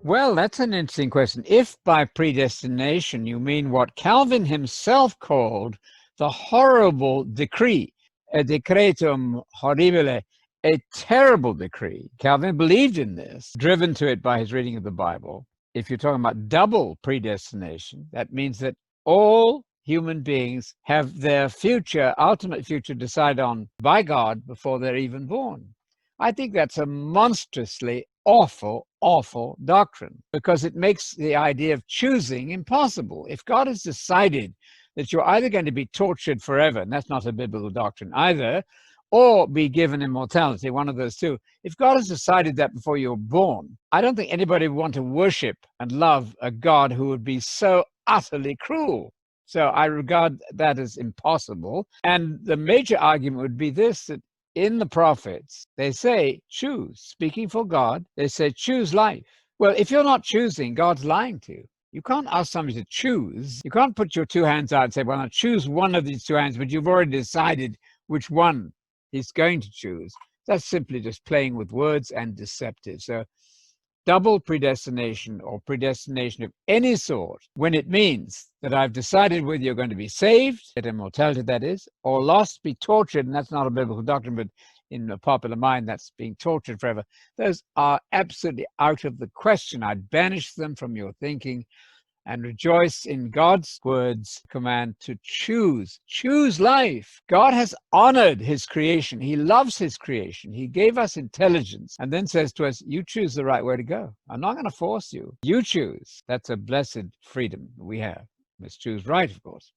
Well, that's an interesting question. If by predestination you mean what Calvin himself called the horrible decree, a decretum horribile, a terrible decree. Calvin believed in this, driven to it by his reading of the Bible. If you're talking about double predestination, that means that all human beings have their future, ultimate future, decided on by God before they're even born. I think that's a monstrously awful, awful doctrine because it makes the idea of choosing impossible. If God has decided that you're either going to be tortured forever, and that's not a biblical doctrine either, or be given immortality, one of those two. If God has decided that before you're born, I don't think anybody would want to worship and love a God who would be so utterly cruel. So I regard that as impossible. And the major argument would be this, that in the prophets, they say, choose. Speaking for God, they say, choose life. Well, if you're not choosing, God's lying to you. You can't ask somebody to choose. You can't put your two hands out and say, well, I'll choose one of these two hands, but you've already decided which one he's going to choose. That's simply just playing with words and deceptive. So double predestination or predestination of any sort, when it means that I've decided whether you're going to be saved, get immortality that is, or lost, be tortured, and that's not a biblical doctrine, but in the popular mind, that's being tortured forever. Those are absolutely out of the question. I'd banish them from your thinking and rejoice in God's words command to choose. Choose life. God has honored his creation. He loves his creation. He gave us intelligence and then says to us, you choose the right way to go. I'm not going to force you. You choose. That's a blessed freedom we have. Let's choose right, of course.